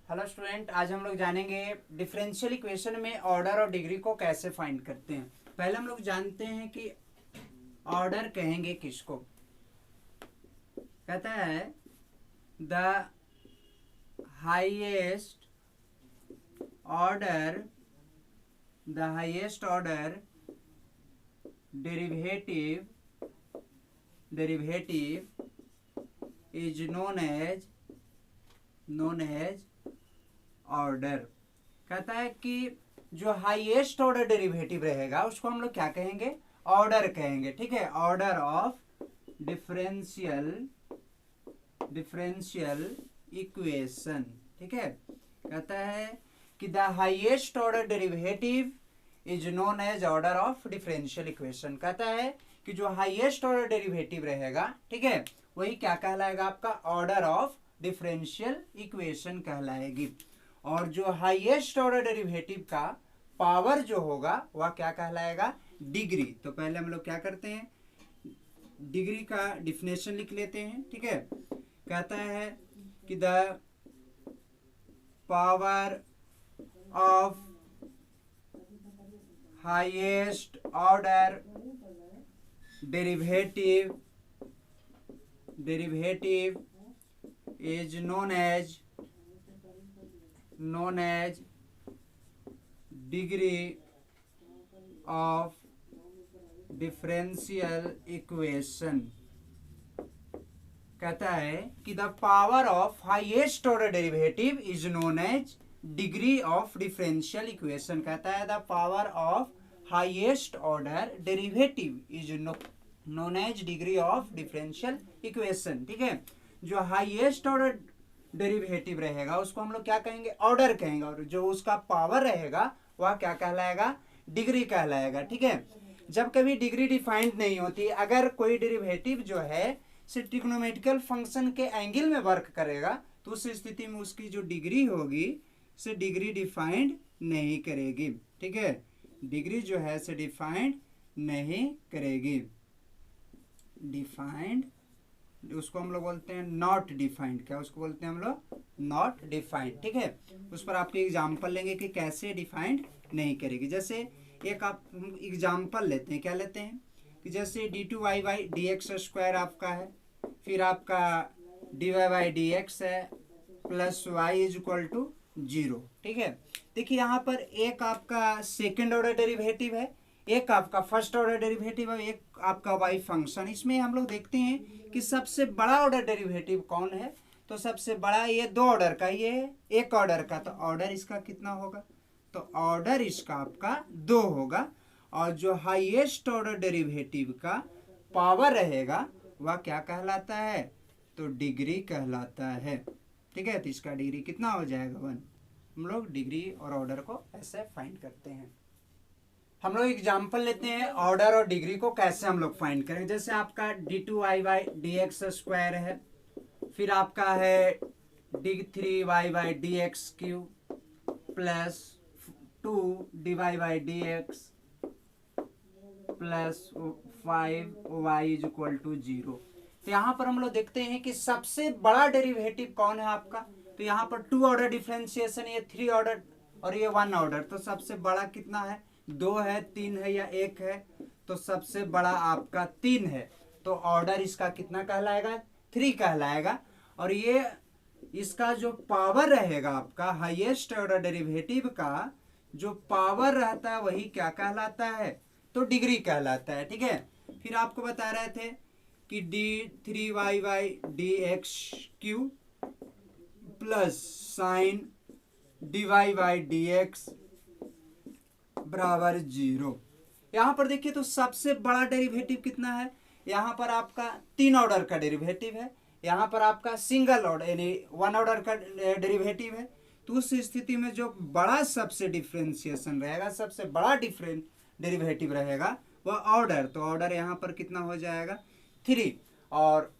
Hello student, आज हम लोग जानेंगे डिफरेंशियल इक्वेशन में ऑर्डर और डिग्री को कैसे फाइंड करते हैं। पहले हम लोग जानते हैं कि ऑर्डर कहेंगे किसको। कहता है the highest order derivative is known as order. कहता है कि जो हाईएस्ट ऑर्डर डेरिवेटिव रहेगा उसको हम लोग क्या कहेंगे, ऑर्डर कहेंगे। ठीक है, ऑर्डर ऑफ डिफरेंशियल इक्वेशन। ठीक है, कहता है कि the highest order derivative is known as order of differential equation. कहता है कि जो हाईएस्ट ऑर्डर डेरिवेटिव रहेगा, ठीक है, वही क्या कहलाएगा, आपका ऑर्डर ऑफ डिफरेंशियल इक्वेशन कहलाएगी। और जो हाईएस्ट ऑर्डर डेरिवेटिव का पावर जो होगा वह क्या कहलाएगा, डिग्री। तो पहले हम लोग क्या करते हैं, डिग्री का डिफिनेशन लिख लेते हैं। ठीक है, कहता है कि the power of highest order derivative is known as degree of differential equation। कहता है कि the power of highest order derivative is known as degree of differential equation. कहता है the power of highest order derivative is known as degree of differential equation. ठीक है, जो highest order derivative रहेगा उसको हम लोग क्या कहेंगे, ऑर्डर कहेंगे, और जो उसका पावर रहेगा वह क्या कहलाएगा, डिग्री कहलाएगा। ठीक है, जब कभी डिग्री डिफाइंड नहीं होती, अगर कोई डेरिवेटिव जो है ट्रिग्नोमेट्रिकल फंक्शन के एंगल में वर्क करेगा तो उस स्थिति में उसकी जो डिग्री होगी से डिग्री डिफाइंड नहीं करेगी। ठीक है, डिग्री जो है से डिफाइंड नहीं करेगी, डिफाइंड उसको हम लोग बोलते हैं नॉट डिफाइंड। क्या उसको बोलते हैं हम लोग, नॉट डिफाइंड। ठीक है, उस पर आपके एग्जांपल लेंगे कि कैसे डिफाइंड नहीं करेगी। जैसे एक आप एग्जांपल लेते हैं, क्या लेते हैं कि जैसे d2y dy dx स्क्वायर आपका है, फिर आपका dy by dx है plus y is equal to 0। ठीक है, देखिए यहाँ पर एक आपका सेकेंड ऑर्डर डेरिवेटिव है, एक आपका फर्स्ट ऑर्डर डेरिवेटिव है, एक आपका वाई फंक्शन। इसमें हम लोग देखते हैं कि सबसे बड़ा ऑर्डर डेरिवेटिव कौन है, तो सबसे बड़ा ये दो ऑर्डर का, ये एक ऑर्डर का, तो ऑर्डर इसका कितना होगा, तो ऑर्डर इसका आपका 2 होगा। और जो हाईएस्ट ऑर्डर डेरिवेटिव का पावर रहेगा वह क्या कहलाता है, तो डिग्री कहलाता है। ठीक है, तो इसका डिग्री कितना हो जाएगा, 1। हम लोग डिग्री और ऑर्डर को ऐसे फाइंड करते हैं। हम लोग एग्जाम्पल लेते हैं ऑर्डर और डिग्री को कैसे हम लोग फाइंड करेंगे। जैसे आपका d2y dx स्क्वायर है, फिर आपका है d3y dx cube plus 2dy dx plus 5y is equal to 0। तो यहाँ पर हम लोग देखते हैं कि सबसे बड़ा डेरिवेटिव कौन है आपका, तो यहाँ पर 2 ऑर्डर डिफरेंशिएशन, ये 3 ऑर्डर और ये 1 ऑर्डर। तो सबसे बड़ा कितना है, 2 है, 3 है या 1 है, तो सबसे बड़ा आपका 3 है, तो ऑर्डर इसका कितना कहलाएगा, 3 कहलाएगा। और ये इसका जो पावर रहेगा आपका हाईएस्ट ऑर्डर डेरिवेटिव का जो पावर रहता है वही क्या कहलाता है, तो डिग्री कहलाता है। ठीक है, फिर आपको बता रहे थे कि d3y dx cube plus sign dy dx बराबर 0। यहाँ पर देखिए तो सबसे बड़ा डेरिवेटिव कितना है, यहाँ पर आपका 3 ऑर्डर का डेरिवेटिव है, यहाँ पर आपका सिंगल ऑर्डर यानी 1 ऑर्डर का डेरिवेटिव है। तो उस स्थिति में जो बड़ा सबसे डिफरेंशिएशन रहेगा, सबसे बड़ा डिफरेंट डेरिवेटिव रहेगा वह ऑर्डर, तो ऑर्डर यहाँ पर कितना हो जाएगा, 3। और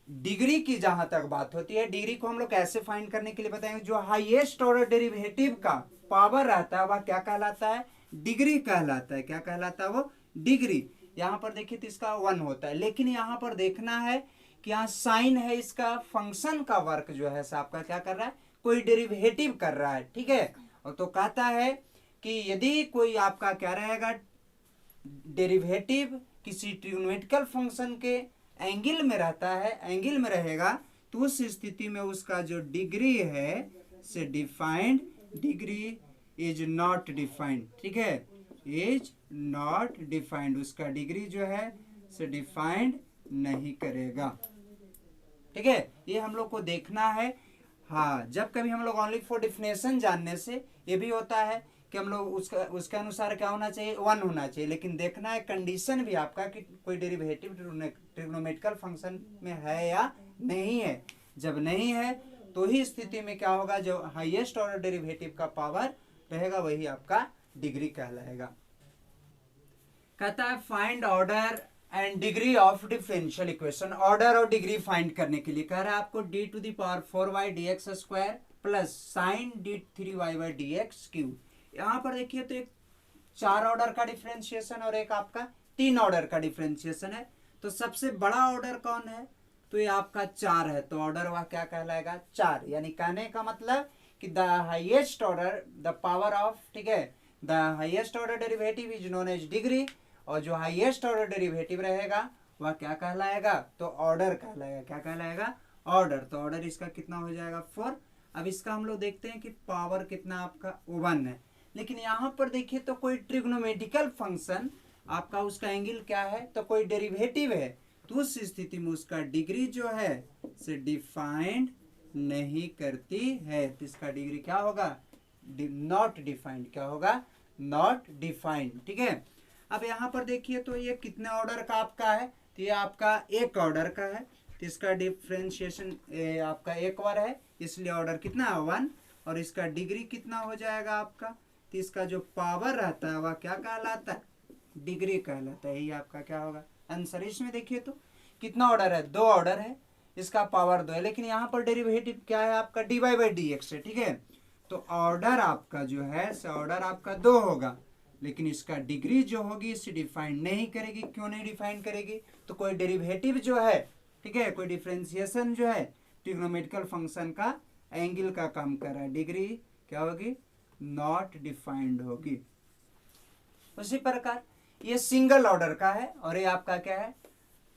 डिग्री की जहां तक बात होती है, डिग्री को हम लोग कैसे फाइंड करने के लिए बताएंगे, जो हाईएस्ट ऑर्डर डेरिवेटिव का पावर रहता है वह क्या कहलाता है, डिग्री कहलाता है। क्या कहलाता है वो, डिग्री। यहाँ पर देखिए तो इसका 1 होता है, लेकिन यहाँ पर देखना है कि यहाँ साइन है, इसका फंक्शन का वर्क जो है आपका क्या कर रहा है, कोई डेरिवेटिव कर रहा है, ठीक है। और तो कहता है कि यदि कोई आपका क्या रहेगा, डेरिवेटिव किसी ट्रिग्नोमेट्रिकल फंक्शन के एंगल में रहता है, एंगल में रहेगा, तो उस स्थिति में उसका जो डिग्री है से defined, degree is not defined, ठीक है, इज नॉट डिफाइंड, उसका डिग्री जो है से डिफाइंड नहीं करेगा, ठीक है। ये हम लोग को देखना है। हाँ, जब कभी हम लोग ओनली फॉर डिफिनेशन जानने से ये भी होता है कि हम लोग उसके अनुसार क्या होना चाहिए, 1 होना चाहिए, लेकिन देखना है कंडीशन भी आपका कि कोई डेरिवेटिव ट्रिग्नोमेट्रिकल फंक्शन में है या नहीं है। जब नहीं है तो ही स्थिति में क्या होगा, जो हाईएस्ट ऑर्डर डेरिवेटिव का पावर रहेगा वही आपका डिग्री कहलाएगा। कहता है find order and degree of differential equation. Order और डिग्री फाइंड करने के लिए कह रहा है आपको d⁴y dx² plus sign d3y dx cube. यहाँ पर देखिए तो एक 4 ऑर्डर का डिफरेंशिएशन और एक आपका 3 ऑर्डर का डिफरेंशिएशन है। तो सबसे बड़ा ऑर्डर कौन है, तो ये आपका 4 है, तो ऑर्डर वह क्या कहलाएगा, 4। यानी कहने का मतलब कि the highest order the power of, ठीक है, the highest order derivative is known as degree, और जो हाईएस्ट ऑर्डर डेरिवेटिव रहेगा वह क्या कहलाएगा, तो ऑर्डर कहलाएगा। क्या कहलाएगा, ऑर्डर। तो ऑर्डर इसका कितना हो जाएगा, 4। अब इसका हम लोग देखते हैं कि पावर कितना आपका 1 है। लेकिन यहाँ पर देखिए तो कोई ट्रिग्नोमेट्रिकल फंक्शन आपका, उसका एंगल क्या है, तो कोई डेरिवेटिव है, तो उस स्थिति में उसका डिग्री जो है से डिफाइंड नहीं करती है, तो इसका डिग्री क्या होगा, नॉट डिफाइंड। क्या होगा, नॉट डिफाइंड, ठीक है। अब यहाँ पर देखिए तो ये कितने ऑर्डर का आपका है, तो ये आपका 1 ऑर्डर का है, तो इसका डिफरेंशिएशन आपका 1 बार है, इसलिए ऑर्डर कितना है, 1, और इसका डिग्री कितना हो जाएगा आपका, तो इसका जो पावर रहता है वह क्या कहलाता है, डिग्री कहलाता है। यही आपका क्या होगा आंसर। इसमें देखिए तो कितना ऑर्डर है, 2 ऑर्डर है, इसका पावर 2 है, लेकिन यहाँ पर डेरिवेटिव क्या है आपका, dy/dx है, ठीक है। तो ऑर्डर आपका जो है ऑर्डर आपका 2 होगा, लेकिन इसका डिग्री जो होगी इसे डिफाइन नहीं करेगी। क्यों नहीं डिफाइन करेगी, तो कोई डेरिवेटिव जो है, ठीक है, कोई डिफरेंशिएशन जो है ट्रिग्नोमेट्रिकल फंक्शन का एंगल का काम कर रहा है, डिग्री क्या होगी, नॉट डिफाइंड होगी। उसी प्रकार ये सिंगल ऑर्डर का है और ये आपका क्या है,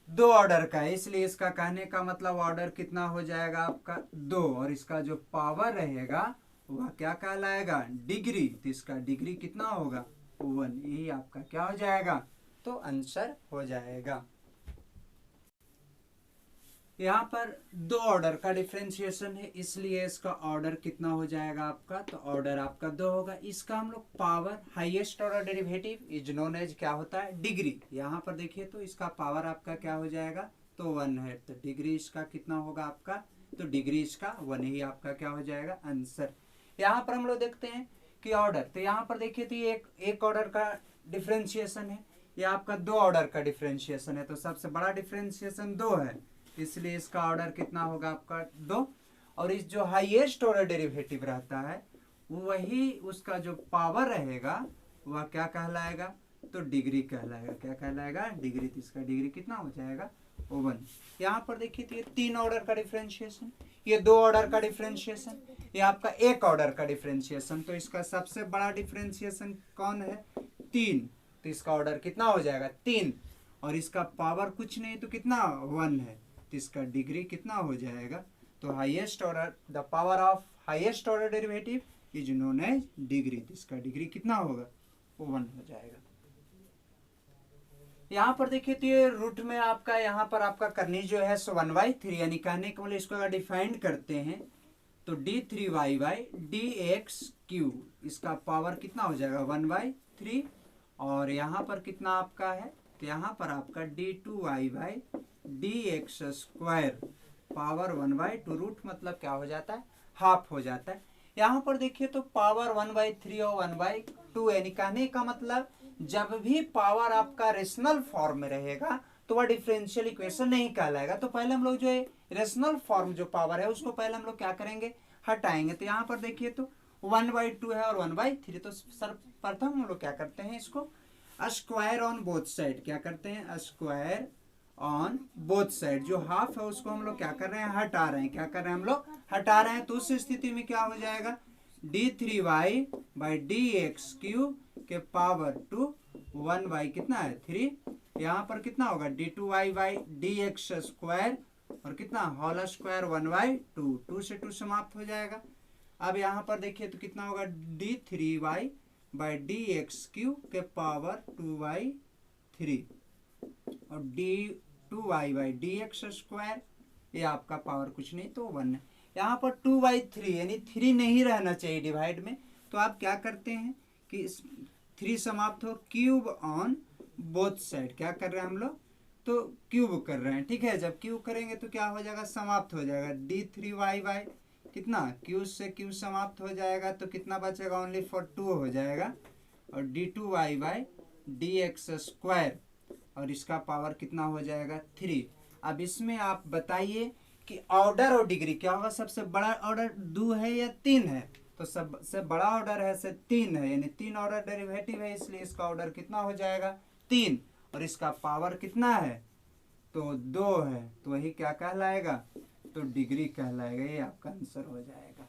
2 ऑर्डर का है, इसलिए इसका कहने का मतलब ऑर्डर कितना हो जाएगा आपका 2, और इसका जो पावर रहेगा वह क्या कहलाएगा, डिग्री। तो इसका डिग्री कितना होगा, 1। यही आपका क्या हो जाएगा, तो आंसर हो जाएगा। यहाँ पर 2 ऑर्डर का डिफरेंशिएशन है, इसलिए इसका ऑर्डर कितना हो जाएगा आपका, तो ऑर्डर आपका 2 होगा। इसका हम लोग power, highest order derivative is known as क्या होता है, डिग्री। यहाँ पर देखिए तो इसका पावर आपका क्या हो जाएगा, तो 1 है, तो डिग्री इसका कितना होगा आपका, तो डिग्री इसका 1। ही आपका क्या हो जाएगा आंसर। यहाँ पर हम लोग देखते हैं कि ऑर्डर, तो यहाँ पर देखिए तो ये एक ऑर्डर का डिफरेंशिएशन है, ये आपका 2 ऑर्डर का डिफरेंशिएशन है, तो सबसे बड़ा डिफरेंशिएशन 2 है, इसलिए इसका ऑर्डर कितना होगा आपका 2। और इस जो हाईएस्ट ऑर्डर डेरिवेटिव रहता है वही उसका जो पावर रहेगा वह क्या कहलाएगा, तो डिग्री कहलाएगा। क्या कहलाएगा, डिग्री। तो इसका डिग्री कितना हो जाएगा, 1। यहाँ पर देखिए तो ये 3 ऑर्डर का डिफरेंशिएशन, ये 2 ऑर्डर का डिफरेंशिएशन, ये आपका 1 ऑर्डर का डिफरेंशिएशन। तो इसका सबसे बड़ा डिफरेंशिएशन कौन है, 3, तो इसका ऑर्डर कितना हो जाएगा, 3, और इसका पावर कुछ नहीं तो कितना, 1 है, तो इसका डिग्री कितना हो जाएगा, तो highest order the power of highest order derivative is known as degree. तो इसका डिग्री कितना होगा, 1 हो जाएगा। यहाँ पर देखिए तो ये रूट में आपका, यहाँ पर आपका करनी जो है 1/3, यानी कहने के लिए इसको अगर डिफाइन करते हैं तो d3y dx³, इसका पावर कितना हो जाएगा, 1/3, और यहाँ पर कितना आपका है, तो यहाँ पर आपका d2y dx² पावर 1/2, रूट मतलब क्या हो जाता है, हाफ हो जाता है। यहाँ पर देखिए तो पावर 1/3 और 1/2, यानी कहने का मतलब जब भी पावर आपका रेशनल फॉर्म में रहेगा तो वह डिफरेंशियल इक्वेशन नहीं कहलाएगा। तो पहले हम लोग जो है रेशनल फॉर्म जो पावर है उसको पहले हम लोग क्या करेंगे, हटाएंगे। तो यहाँ पर देखिए तो 1/2 है और 1/3, तो सर्वप्रथम हम लोग क्या करते हैं, इसको स्क्वायर ऑन बोथ साइड, क्या करते हैं, स्क्वायर ऑन बोथ साइड। जो हाफ है उसको हम लोग क्या कर रहे हैं, हटा रहे हैं। क्या कर रहे हैं हम लोग, हटा रहे हैं। तो उस स्थिति में क्या हो जाएगा, d3y by D x cube के पावर टू 1 कितना है 3। यहाँ पर कितना होगा d2y by D x square और कितना होल स्क्वायर 1/2, 2 से 2 समाप्त हो जाएगा। अब यहाँ पर देखिए तो कितना होगा d3y by D x cube के पावर 2/3 और d2y by D x square, ये आपका पावर कुछ नहीं तो 1 है। यहाँ पर 2/3 यानी 3 नहीं रहना चाहिए डिवाइड में, तो आप क्या करते हैं कि 3 समाप्त हो, क्यूब ऑन बोथ साइड। क्या कर रहे हैं हम लोग, तो क्यूब कर रहे हैं, ठीक है। जब क्यूब करेंगे तो क्या हो जाएगा, समाप्त हो जाएगा d3y बाई कितना, क्यू से क्यू समाप्त हो जाएगा तो कितना बचेगा, ओनली फॉर 2 हो जाएगा और d2y by D x square और इसका पावर कितना हो जाएगा 3। अब इसमें आप बताइए कि ऑर्डर और डिग्री क्या होगा, सबसे बड़ा ऑर्डर 2 है या 3 है, तो सबसे बड़ा ऑर्डर है से 3 है, यानी 3 ऑर्डर डेरिवेटिव है, इसलिए इसका ऑर्डर कितना हो जाएगा 3 और इसका पावर कितना है तो 2 है, तो वही क्या कहलाएगा, तो डिग्री कहलाएगा। ये आपका आंसर हो जाएगा।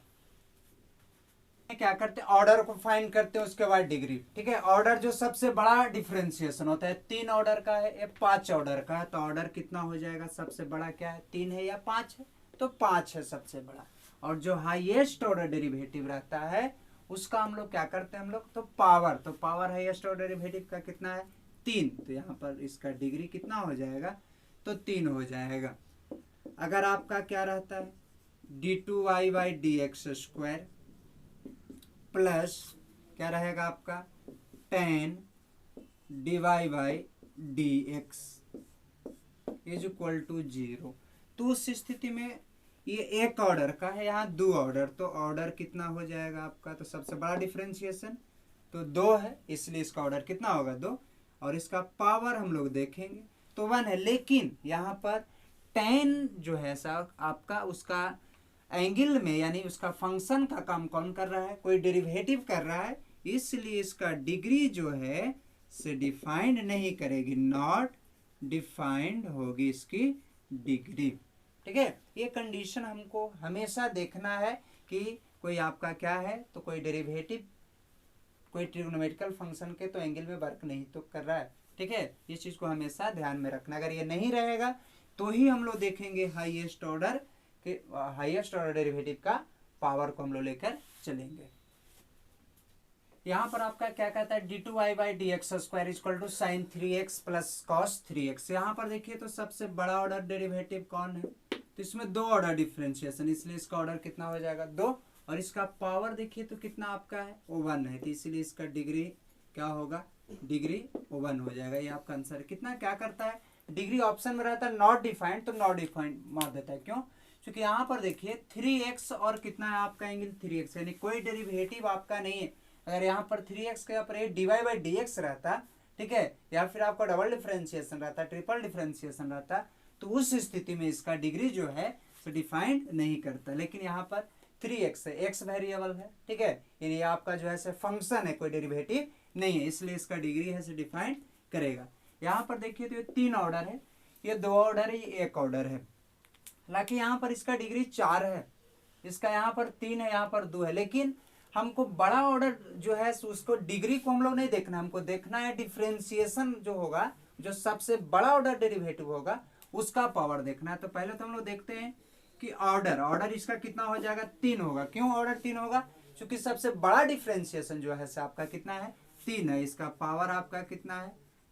क्या करते हैं, ऑर्डर को फाइंड करते हैं, उसके बाद डिग्री, ठीक है। ऑर्डर जो सबसे बड़ा डिफरेंशिएशन होता है, 3 ऑर्डर का है या 5 ऑर्डर का है, तो ऑर्डर कितना हो जाएगा, सबसे बड़ा क्या है 3 है या 5 है, तो 5 है सबसे बड़ा। और जो हाईएस्ट ऑर्डर डेरिवेटिव रहता है उसका हम लोग क्या करते हैं, हम लोग तो पावर, तो पावर हाईएस्ट ऑर्डर डेरिवेटिव का कितना है 3, तो यहाँ पर इसका डिग्री कितना हो जाएगा, तो 3 हो जाएगा। अगर आपका क्या रहता है d2y by D x square plus क्या रहेगा आपका tan dy by D x is equal to 0। तो उस स्थिति में ये एक ऑर्डर का है, यहाँ 2 ऑर्डर, तो ऑर्डर कितना हो जाएगा आपका, तो सबसे बड़ा डिफरेंशिएशन तो 2 है, इसलिए इसका ऑर्डर कितना होगा 2 और इसका पावर हम लोग देखेंगे तो 1 है। लेकिन यहाँ पर tan जो है साहब आपका उसका एंगल में यानी उसका फंक्शन का काम कौन कर रहा है, कोई डेरिवेटिव कर रहा है, इसलिए इसका डिग्री जो है से डिफाइंड नहीं करेगी, नॉट डिफाइंड होगी इसकी डिग्री, ठीक है। ये कंडीशन हमको हमेशा देखना है कि कोई आपका क्या है, तो कोई डेरिवेटिव कोई ट्रिग्नोमेट्रिकल फंक्शन के तो एंगल में वर्क नहीं तो कर रहा है, ठीक है। इस चीज को हमेशा ध्यान में रखना, अगर ये नहीं रहेगा तो ही हम लोग देखेंगे हाईएस्ट ऑर्डर के हाईएस्ट ऑर्डर डेरिवेटिव का पावर को हम लोग लेकर चलेंगे। यहाँ पर आपका क्या कहता है d2y by D x square equal to sine 3x प्लस कॉस 3x। यहाँ पर देखिए तो सबसे बड़ा ऑर्डर डेरिवेटिव कौन है, तो इसमें 2 ऑर्डर डिफरेंशिएशन, इसलिए इसका ऑर्डर कितना हो जाएगा 2 और इसका पावर देखिए तो कितना आपका है वो 1 है, तो इसलिए इसका डिग्री क्या होगा, डिग्री 1 हो जाएगा। ये आपका आंसर है। कितना क्या करता है, डिग्री ऑप्शन में रहता है नॉट डिफाइंड, तो नॉट डिफाइंड मार देता है, क्यों, क्योंकि यहाँ पर देखिए 3x और कितना है आपका एंगल 3x, यानी कोई डेरिवेटिव आपका नहीं है। अगर यहाँ पर 3x के यहाँ पर dy बाई डी एक्स रहता, ठीक है, या फिर आपका डबल डिफरेंशिएशन रहता, ट्रिपल डिफरेंशिएशन रहता, तो उस स्थिति में इसका डिग्री जो है तो डिफाइंड नहीं करता। लेकिन यहाँ पर 3x है, x वेरिएबल है, ठीक है, यानी आपका जो है से फंक्शन है, कोई डेरिवेटिव नहीं है, इसलिए इसका डिग्री है से डिफाइंड करेगा। यहाँ पर देखिए तो ये 3 ऑर्डर है, ये 2 ऑर्डर है, ये 1 ऑर्डर है, हालांकि यहाँ पर इसका डिग्री 4 है, इसका यहाँ पर 3 है, यहाँ पर 2 है। लेकिन हमको बड़ा ऑर्डर जो है उसको डिग्री को हम लोग नहीं देखना, हमको देखना है डिफरेंशिएशन जो होगा, जो सबसे बड़ा ऑर्डर डेरिवेटिव होगा उसका पावर देखना है। तो पहले तो हम लोग देखते हैं कि ऑर्डर इसका कितना हो जाएगा 3 होगा। क्यों ऑर्डर 3 होगा, क्योंकि सबसे बड़ा डिफरेंशिएशन जो है आपका कितना है 3 है, इसका पावर आपका कितना है,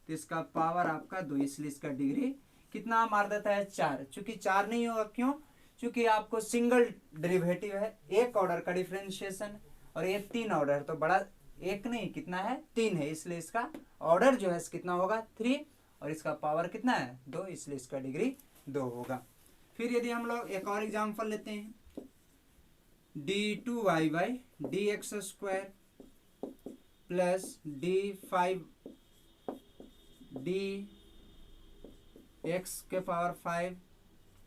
तो इसका पावर आपका 2, इसलिए इसका डिग्री कितना मार देता है 4। चूंकि 4 नहीं होगा, क्यों, क्योंकि आपको सिंगल डेरिवेटिव है, 1 ऑर्डर का डिफरेंशिएशन और ये 3 ऑर्डर, तो बड़ा 1 नहीं कितना है 3 है, इसलिए इसका ऑर्डर जो है कितना होगा 3 और इसका पावर कितना है 2, इसलिए इसका डिग्री 2 होगा। फिर यदि हम लोग एक और एग्जांपल लेते हैं, d2y by D x square plus d5 D X के power 5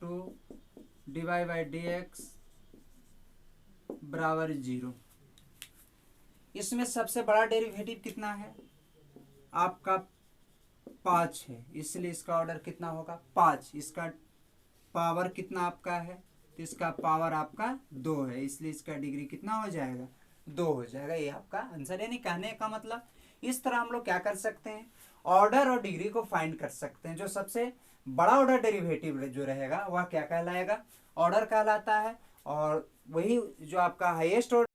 to dy by D X बराबर 0। इसमें सबसे बड़ा डेरिवेटिव कितना है आपका 5 है, इसलिए इसका ऑर्डर कितना होगा 5। इसका पावर कितना आपका है, तो इसका पावर आपका 2 है, इसलिए इसका डिग्री कितना हो जाएगा 2 हो जाएगा। ये आपका आंसर है। यानी कहने का मतलब इस तरह हम लोग क्या कर सकते हैं, ऑर्डर और डिग्री को फाइंड कर सकते हैं। जो सबसे बड़ा ऑर्डर डेरिवेटिव जो रहेगा वह क्या कहलाएगा, ऑर्डर कहलाता है, और वही जो आपका हाईएस्ट ऑर्डर